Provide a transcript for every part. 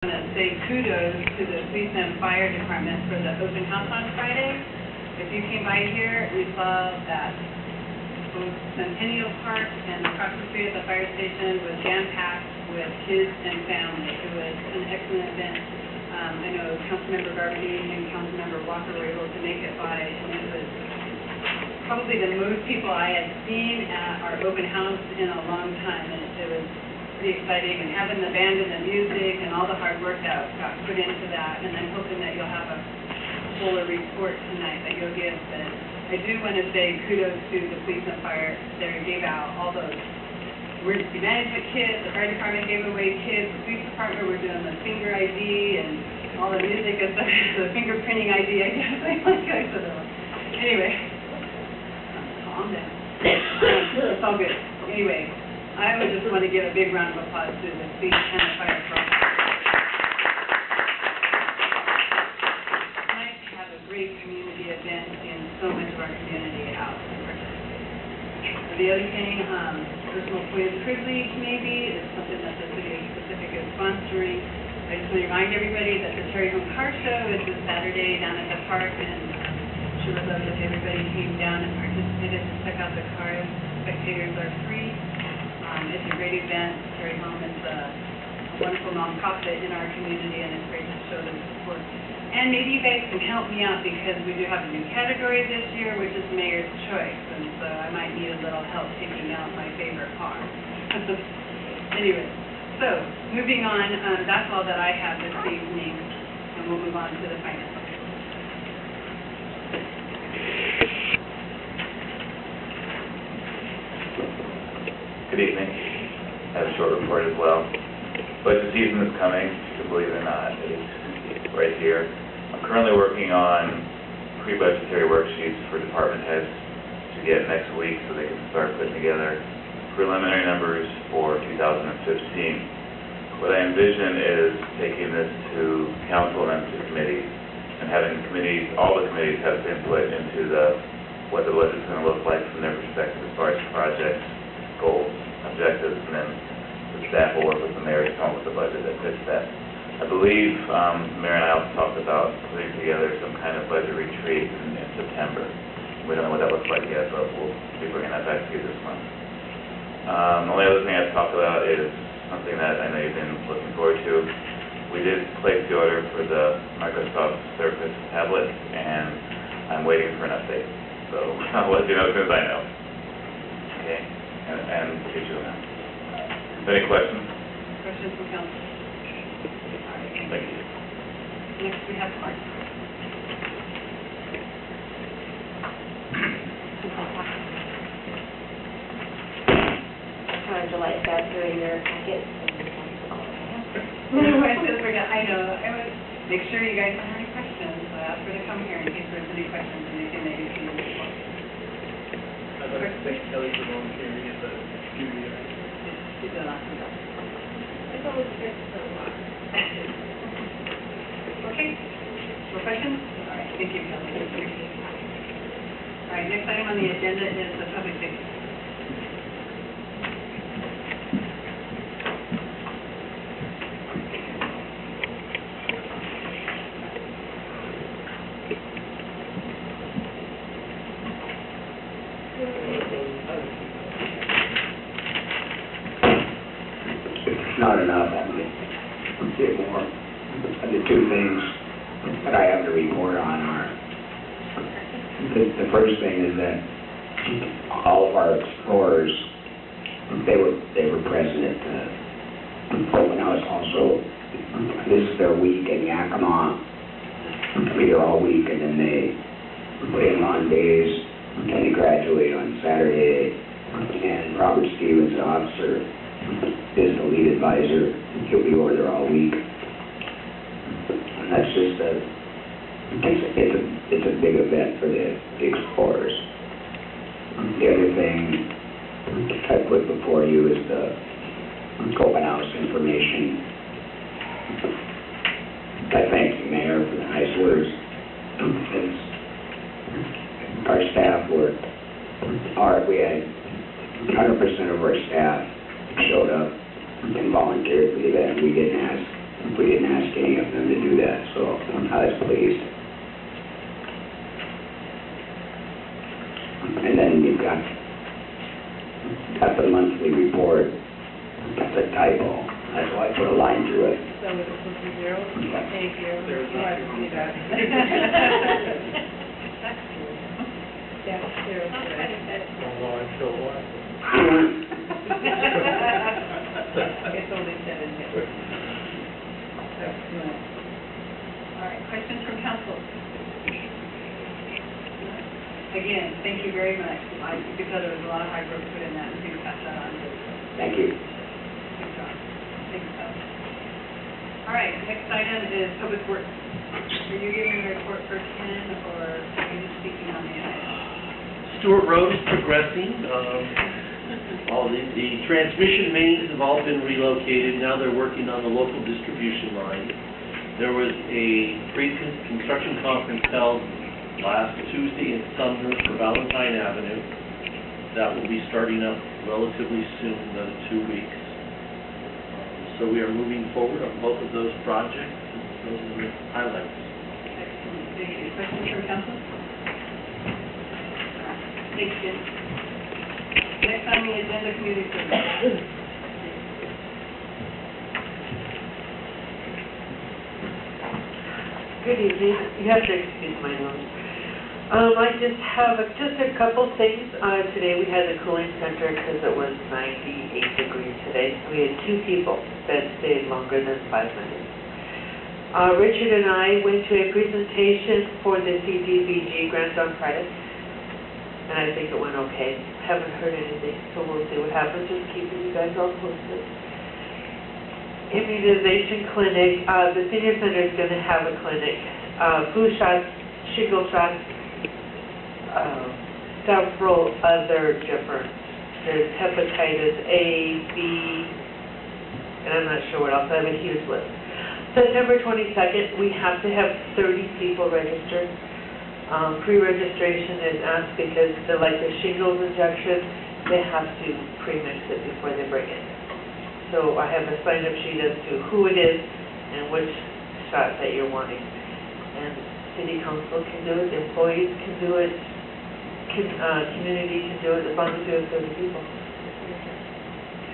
I want to say kudos to the police and fire department for the open house on Friday. If you came by here, we saw that both Centennial Park and across the street at the fire station was jam-packed with kids and family. It was an excellent event. I know Councilmember Garberdine and Councilmember Walker were able to make it by, and it was probably the most people I had seen at our open house in a long time, and it was pretty exciting, and having the band and the music and all the hard work that got put into that, and I'm hoping that you'll have a fuller report tonight that you'll give. But I do want to say kudos to the police and fire that gave out all those emergency management kits. The fire department gave away kits. The police department were doing the finger ID and all the music and stuff, the fingerprinting ID, I guess. Anyway, calm down. It's all good. Anyway, I would just want to give a big round of applause to the police and the fire department. It's nice to have a great community event in so much of our community out. The other thing, personal point of privilege maybe, is something that the City of Pacific is sponsoring. I just want to remind everybody that the Terry Home Car Show is this Saturday down at the park, and sure would love if everybody came down and participated to check out the cars. Spectators are free. It's a great event. Terry Home is a wonderful nonprofit in our community, and it's great to show them support. And maybe you guys can help me out because we do have a new category this year, which is Mayor's Choice, and so I might need a little help picking out my favorite car. Anyway, so moving on, that's all that I have this evening, and we'll move on to the finance. Good evening. I have a short report as well. Budget season is coming, believe it or not. It's right here. I'm currently working on pre-budgetary worksheets for department heads to get next week so they can start putting together preliminary numbers for 2015. What I envision is taking this to council and to committees and having committees, all the committees have input into what the budget's going to look like from their perspective as far as projects, goals, objectives, and then the staff will work with the mayor to come up with a budget that fits that. I believe the mayor and I also talked about putting together some kind of budget retreat in September. We don't know what that looks like yet, but we'll be bringing that back to you this month. The only other thing I've talked about is something that I know you've been looking forward to. We did place the order for the Microsoft Surface tablet, and I'm waiting for an update. So I'll let you know as soon as I know. Okay? And get you know. Any questions? Questions from council? All right. Thank you. Next we have Mark. Trying to like that through your packet. I know. I would make sure you guys don't have any questions. So ask her to come here in case there's any questions and anything that you see in the report. I'd like to thank Kelly for volunteering at the studio. She's done awesome job. It's always good to know a lot. Okay. More questions? All right. Thank you, Kelly. All right. Next item on the agenda is the public safety. Not enough. I can get more. The two things that I have to report on are, the first thing is that all of our explorers, they were present at the open house also. This is their week in Yakima. They'll be there all week, and then they put in on days, and they graduate on Saturday. And Robert Stevens, the officer, is the lead advisor. He'll be over there all week. And that's just it's a big event for the explorers. The other thing I put before you is the open house information. I thank the mayor for the nice words. Our staff worked hard. We had 100% of our staff showed up and volunteered for the event. We didn't ask We didn't ask any of them to do that, so I'm not as pleased. And then you've got the monthly report, that's a typo, that's why I put a line through it. So was it supposed to be zero? Yeah. Thank you. There's You have to nothing see that. Yeah, zero. Although I'm still laughing. It's only 7 here. Excellent. All right, questions from council? Again, thank you very much. Because there was a lot of hard work put in that, and you passed that on. Thank you. Good job. Thanks, Bob. All right, next item is Public Works. Are you giving a report for 10, or are you just speaking on the item? Stewart Road is progressing. All the transmission mains have all been relocated. Now they're working on the local distribution line. There was a pre-construction conference held last Tuesday in Sumner for Valentine Avenue. That will be starting up relatively soon, another 2 weeks. So we are moving forward on both of those projects. Those are the highlights. Excellent, thank you. Questions from council? Thanks, Jim. Next on the agenda, community service. Good evening. You have to excuse my noise. I just have just a couple things. Today we had a cooling center because it was 98 degrees today. We had 2 people that stayed longer than 5 minutes. Richard and I went to a presentation for the CDBG grant on Friday, and I think it went okay. Haven't heard anything, so we'll see what happens. Just keeping you guys all posted. Immunization clinic, the senior center is going to have a clinic, flu shots, shingle shots, several other different, there's hepatitis A, B, and I'm not sure what else, I have a huge list. September 22nd, we have to have 30 people registered. Pre-registration is asked because like the shingles injection, they have to pre-mix it before they bring it. So I have a sign-up sheet as to who it is and which shot that you're wanting. And city council can do it, employees can do it, community can do it, as long as you have 30 people.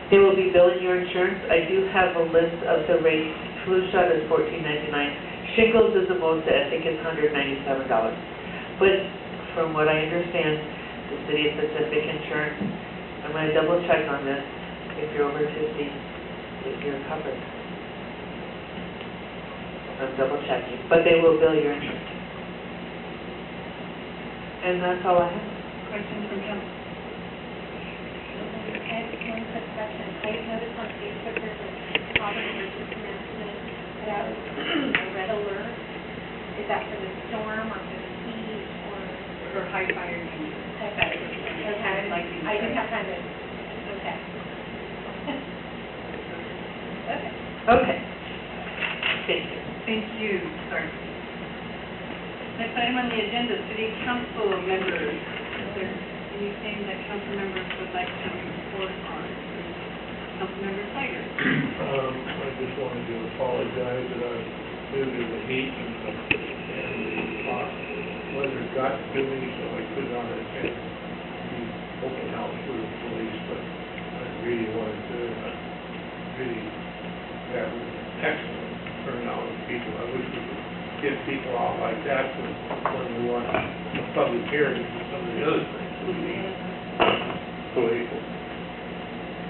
They will be billing your insurance. I do have a list of the rates. Flu shot is $14.99. Shingles is the most, I think it's $197. But from what I understand, the City of Pacific Insurance, I'm going to double check on this. If you're over 50, you're covered. I'm double checking, but they will bill your insurance. And that's all I have. Questions from council? I have one quick question. I noticed on Facebook there's a problem emergency announcement about a red alert. Is that for the storm or for the heat or? For high fire units. High fire. Okay, Lightning I just strike. have kind of, okay. Okay. Okay. Thank you. Thank you, sir. Next item on the agenda, city council members. Is there anything that council members would like to report on? Councilmember Tiger. I just wanted to apologize that I, due to the heat and the hot weather got to me, so I could not attend the open house for the police, but I really wanted to, really have an excellent turnout of people. I wish we could get people out like that when we want a public hearing for some of the other things. Political,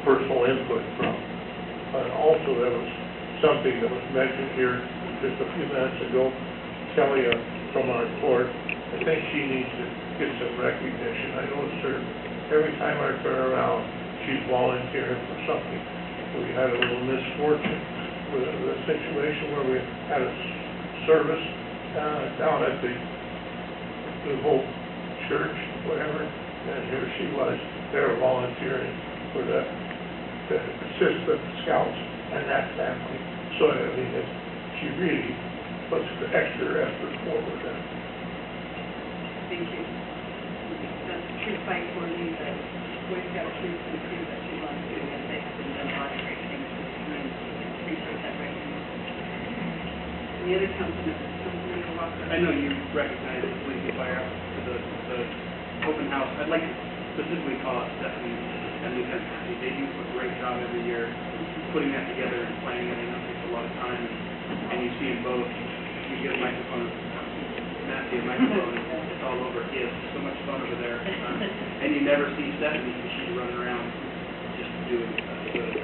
personal input from. And also there was something that was mentioned here just a few minutes ago, Kelly from our court. I think she needs to get some recognition. I noticed her, every time I turn around, she's volunteering for something. We had a little misfortune with a situation where we had a service down at the Hope Church, whatever, and here she was there volunteering for to assist the scouts and that family. So I mean, she really puts the extra effort forward. Thank you. That's a true fight for me, that Boy Scout troops and crew that you want to do, and they have been doing a lot of great things for the community. Appreciate that recognition. Any other council members? Councilmember Walker? I know you recognize the police and fire for the open house. I'd like to specifically call out Stephanie and Lieutenant Kathy. They do a great job every year putting that together and planning it. I know it takes a lot of time, and you see them both. You get a microphone, Matthew, a microphone, it's all over. He has so much fun over there. And you never see Stephanie because she's running around just doing good.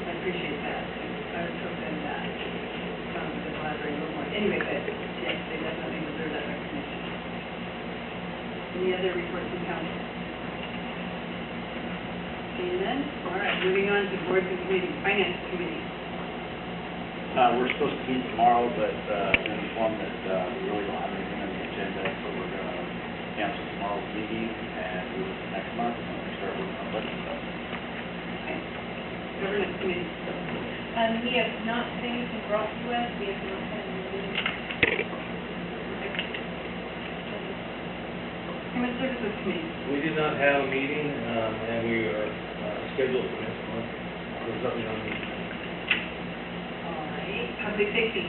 I appreciate that. I was hoping that we could elaborate a little more. Anyway, but yes, they definitely deserve that recognition. Any other reports from council? Seeing none? All right, moving on to boards and committees. Finance committee. We're supposed to meet tomorrow, but been informed that we really don't have anything on the agenda, so we're going to cancel tomorrow's meeting and do it next month when we start working on budget stuff. Okay. Governance committee. We have not had anything brought to us, we have not had any meetings. Human services committee. We did not have a meeting, and we are scheduled for next month. There's nothing on the All right. Public safety.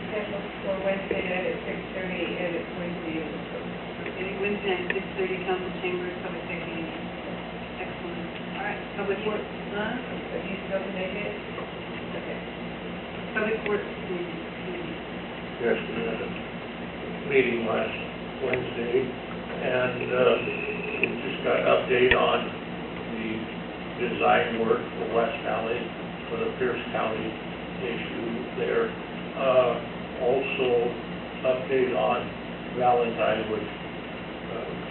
Scheduled for Wednesday night at 6:30, and it's going to be in the Okay, Wednesday at 6:30, council chambers, public safety meeting. Excellent. All right, public works, But you still can make it? okay. Public works committee. Yes, we had a meeting last Wednesday, and we just got an update on the design work for West Valley, for the Pierce County issue there. Also, update on Valentine, which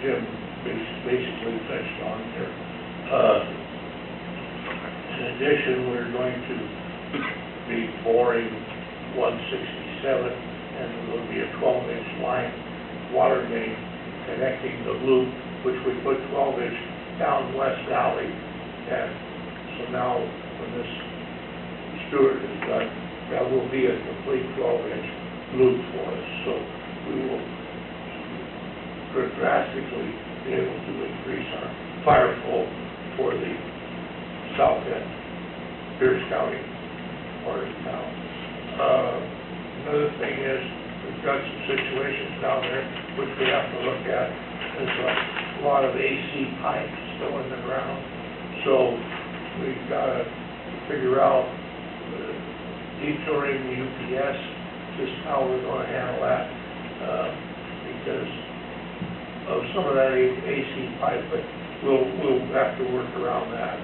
Jim basically touched on there. In addition, we're going to be boring 167, and there will be a 12-inch line water main connecting the loop, which we put 12-inch down West Valley. And so now, when this Stewart is done, that will be a complete 12-inch loop for us. So we will drastically be able to increase our fire flow for the south end, Pierce County part of town. Another thing is, we've got some situations down there which we have to look at. There's a lot of AC pipes still in the ground. So we've got to figure out detouring UPS, just how we're going to handle that, because of some of that AC pipe, but we'll have to work around that.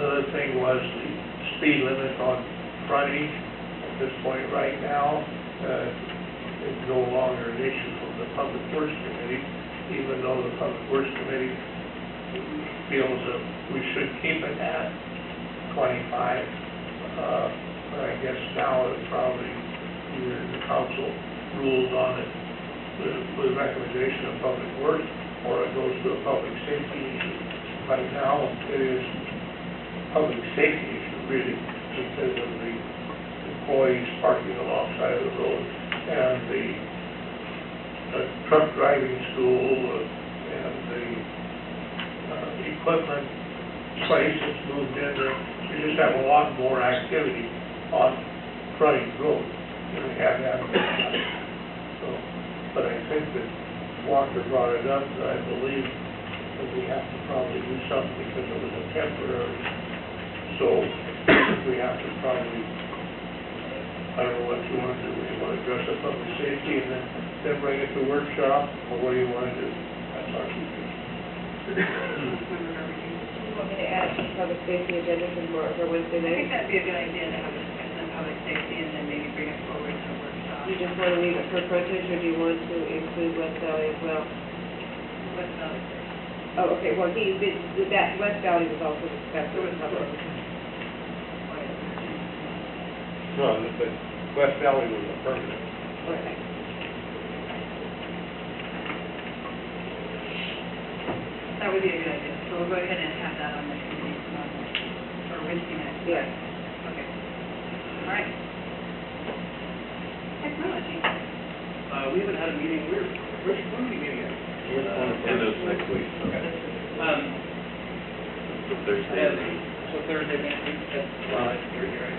Another thing was the speed limit on frontage. At this point right now, it's no longer an issue from the Public Works Committee, even though the Public Works Committee feels that we should keep it at 25. But I guess now it's probably either the council rules on it with recommendation of Public Works, or it goes to a public safety issue. Right now, it is a public safety issue, really, because of the employees parking alongside of the road, and the truck driving school, and the equipment place that's moved in there. We just have a lot more activity on frontage road than we have had. So, but I think that Walker brought it up, that I believe that we have to probably do something because it was a temporary. So we have to probably, I don't know what you want to do. You want to address the public safety and then bring it to workshop, or what do you want to do? That's our decision. You want me to add the public safety agenda for Wednesday I think night? that'd be a good idea to have a discussion on public safety and then maybe bring it forward to a workshop. You just want to leave it for frontage, or do you want to include West Valley as well? West Valley. Oh, okay, well, that West Valley was also discussed. There was public. No, but West Valley was a permanent. Okay. That would be a good idea. So we'll go ahead and have that on the committee tomorrow, or Wednesday night. Yeah. Okay. All right. Technology. We haven't had a meeting, when are we meeting at? End of next week. Okay. So Thursday. So Thursday next week, that's, you're right.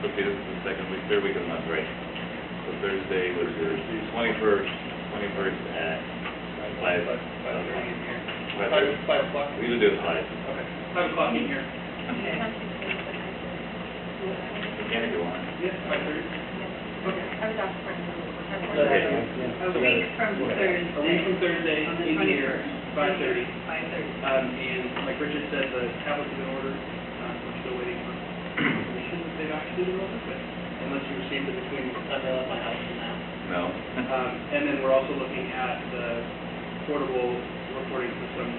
Okay, this is the second week, third week of the month, right? So Thursday was the 21st at 5. 5:30 in here. 5 o'clock? We would do it 5. Okay, 5 o'clock in here. Can if you want. Yes, 5:30. Okay. I was asked for Okay. A week from Thursday. A week from Thursday, On the in here, 5:30. 5:30. And like Richard said, the tablets have been ordered. We're still waiting for confirmation that they've actually been ordered, but unless you received it between Sunday at my house and now. No? And then we're also looking at the portable recording system.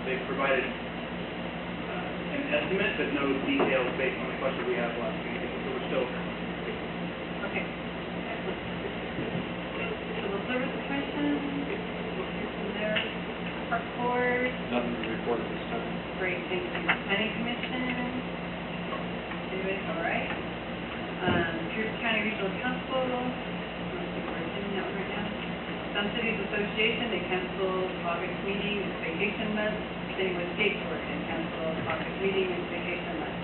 They've provided an estimate, but no details based on the questions we had last week. So we're still, Okay. Excellent. Civil Service Commission, we'll hear from there. Park Board, Nothing to report at this time. great, thank you. Planning Commission, anybody, all right. Pierce County Regional Council, I don't think we're attending that one right now. Some Cities Association, they canceled August meeting, it's vacation month. Same with State Board, and canceled August meeting, it's vacation month.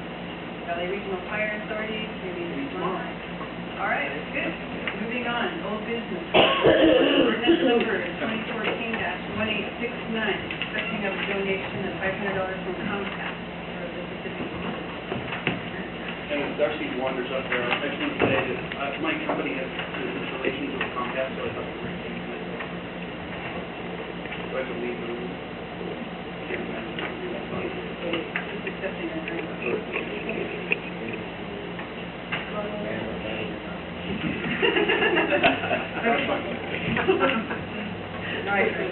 Valley Regional Fire Authority, maybe tomorrow. All right, good. Moving on, old business. Ordinance number 2014-1869, accepting of a donation of $500 from Comcast for the Pacific. and Darcy wanders up there. I just want to say that my company has business relations with Comcast, so I thought it was a great thing to make. Do I have to leave the room? Just accepting a grant. All right, Chris.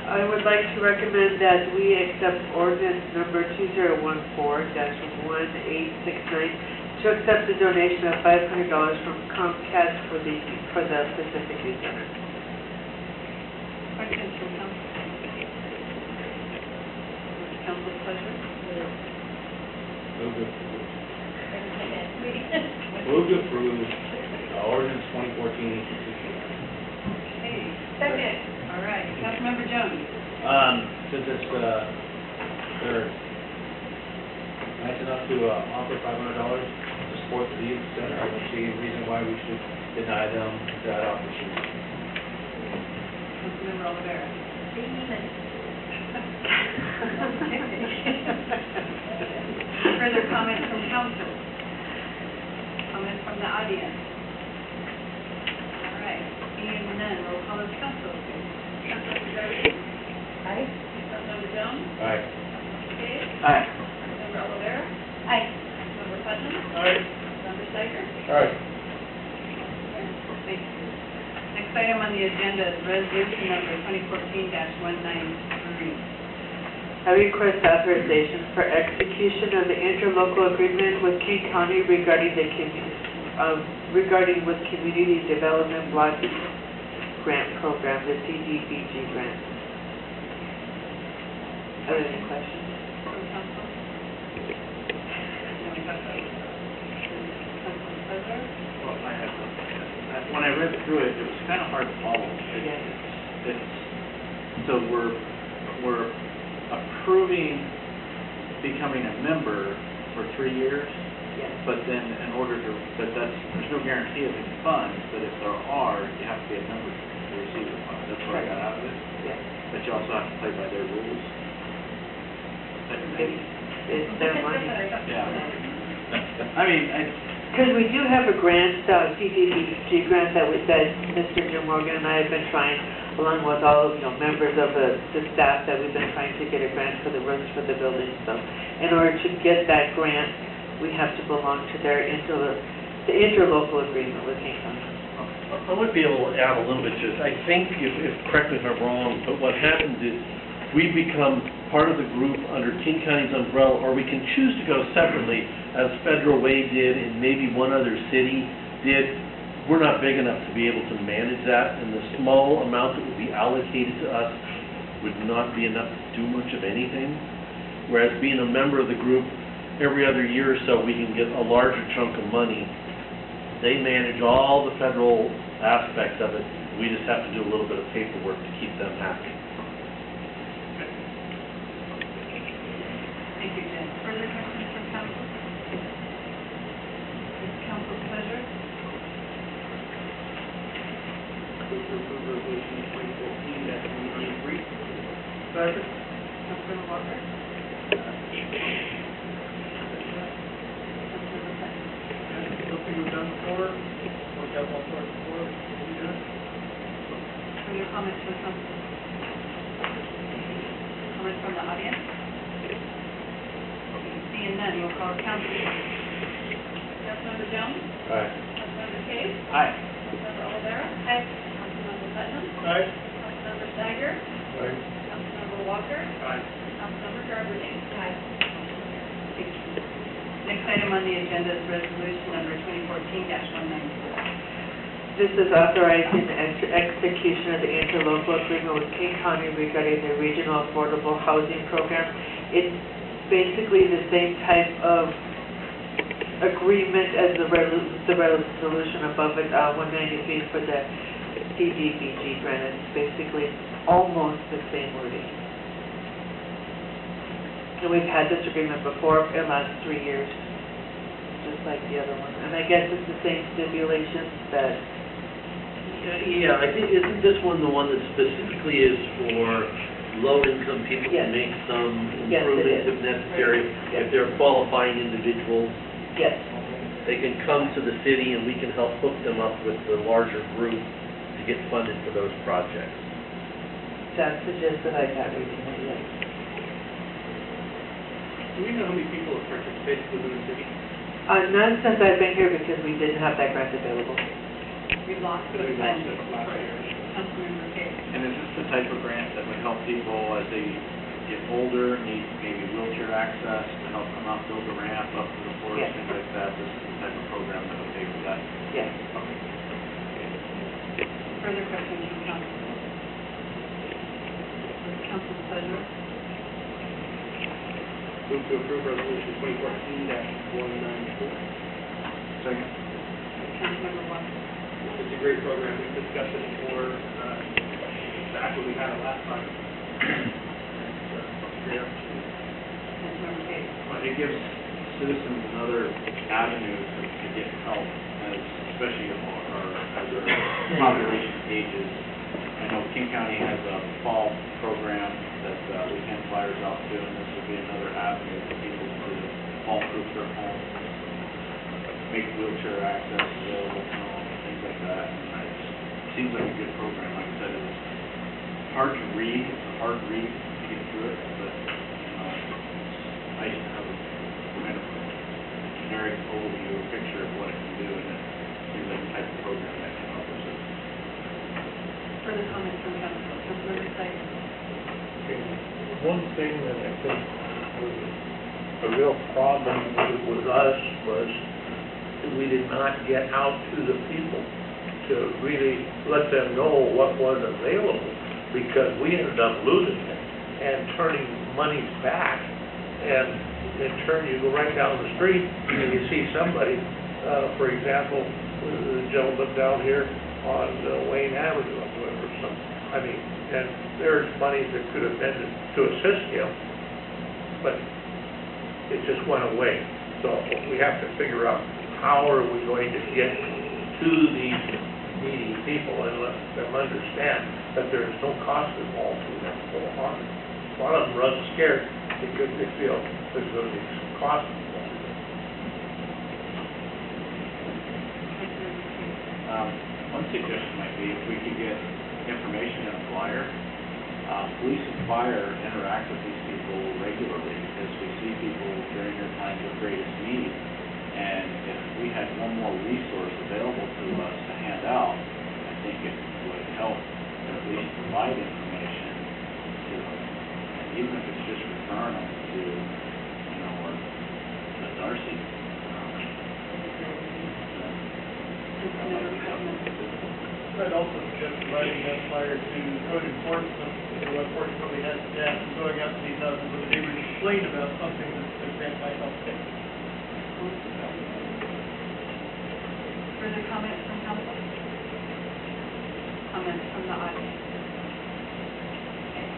I would like to recommend that we accept ordinance number 2014-1869 to accept the donation of $500 from Comcast for the Pacific Youth Center. Questions from council? What's council's pleasure? Move to approve ordinance 2014-1869. Okay, second. All right, Councilmember Jones. Since it's, they're nice enough to offer $500 to support the youth center, I don't see any reason why we should deny them that opportunity. Councilmember Olivera. Further comments from council? Comments from the audience? All right, seeing none, roll call of council. Councilmember Darby? Aye. Councilmember Jones? Aye. Councilmember Davis? Aye. Councilmember Olivera? Aye. Councilmember Putnam? Aye. Councilmember Steiger? All right. Thank you. Next item on the agenda is resolution number 2014-193. I request authorization for execution of the interlocal agreement with King County regarding with Community Development Block Grant Program, the CDBG grant. Are there any questions? From council? Any questions? Council President? Well, I have, when I read through it, it was kind of hard to follow. So we're approving becoming a member for 3 years, Yes. but then in order to, there's no guarantee of any funds, but if there are, you have to be a member to receive the funds. That's what I got out of it. Yes. But you also have to play by their rules. It's their money. Yeah. I mean, Because we do have a grant, CDBG grant that Mr. Jim Morgan and I have been trying, along with all, members of the staff, that we've been trying to get a grant for the roofs for the building. So in order to get that grant, we have to belong to their the interlocal agreement with King County. I would be able to add a little bit to this. I think, correct me if I'm wrong, but what happens is we become part of the group under King County's umbrella, or we can choose to go separately, as Federal Way did and maybe one other city did. We're not big enough to be able to manage that, and the small amount that would be allocated to us would not be enough to do much of anything. Whereas being a member of the group, every other year or so, we can get a larger chunk of money. They manage all the federal aspects of it. We just have to do a little bit of paperwork to keep them happy. Thank you, Jen. Further questions from council? Council to approve resolution 2014-193. Second. Councilmember Walker? Councilmember Sutton? Something we've done before, worked out all sorts before, we do it. Further comments from council? Comments from the audience? Seeing none, we'll call council. Councilmember Jones? Aye. Councilmember Case? Aye. Councilmember Olivera? Aye. Councilmember Putnam? Aye. Councilmember Steiger? Councilmember Walker? Aye. Councilmember Garber. Aye. Next item on the agenda is resolution number 2014-194. This is authorizing the execution of the interlocal agreement with King County regarding the regional affordable housing program. It's basically the same type of agreement as the resolution above it, 193 for the CDBG grant. It's basically almost the same wording. And we've had this agreement before, it lasts 3 years, just like the other one. And I guess it's the same stipulations that, Yeah, I think, isn't this one the one that specifically is for low-income people to Yes. make some Yes, it improvements is. if necessary? If they're qualifying individuals, yes, they can come to the city and we can help hook them up with the larger group to get funded for those projects. that's the gist that I got reading it, yes. Do we know how many people have participated within the city? None since I've been here because we didn't have that grant available. We lost the We lost funding. it last year. Councilmember Case? And is this the type of grant that would help people as they get older, need maybe wheelchair access to help come out, build a ramp up to the forest, Yes. things like that? This is the type of program that would pay for that? Yes. Further questions from council? Council's pleasure. Move to approve resolution 2014-194. Second. Councilmember Walker? It's a great program, we've discussed it before, back when we had it last time. It's a great opportunity. Councilmember Case? Well, it gives citizens another avenue to get help, especially as our population ages. I know King County has a fall program that we send flyers out to, and this would be another avenue for people to fall-proof their homes, make wheelchair access available to them, things like that. And it seems like a good program. Like I said, it was hard to read. It's a hard read to get through it, but it's nice to have a kind of generic overview, a picture of what it can do, and it seems like the type of program that can help us. Further comments from council? Councilmember Steiger? Okay, one thing that I think was a real problem with us was that we did not get out to the people to really let them know what was available, because we ended up losing it and turning money back. And in turn, you go right down the street and you see somebody, for example, the gentleman down here on Wayne Avenue, or something. I mean, and there's money that could have been to assist him, but it just went away. So we have to figure out how are we going to get to these needy people and let them understand that there is no cost involved to them. So a lot of them run scared because they feel there's going to be some cost involved. One suggestion might be if we could get information in a flyer. Police and fire interact with these people regularly because we see people during their times of greatest need. And if we had one more resource available to us to hand out, I think it would help at least provide information to them. And even if it's just referring them to, or the Darcy. I'd also suggest providing that flyer to code enforcement, who unfortunately has staff going out to these houses where the neighbors complain about something that the grant might help fix. Further comments from council? Comments from the audience? Okay.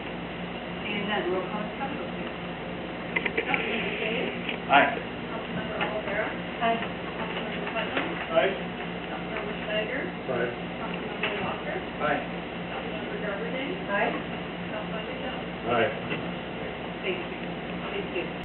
Seeing none, roll call council, please. Councilmember Case? Aye. Councilmember Olivera? Aye. Councilmember Putnam? Aye. Councilmember Steiger? Right. Councilmember Walker? Aye. Councilmember Garber Day. Aye. Councilmember Jones. Aye. Thank you. Thank you.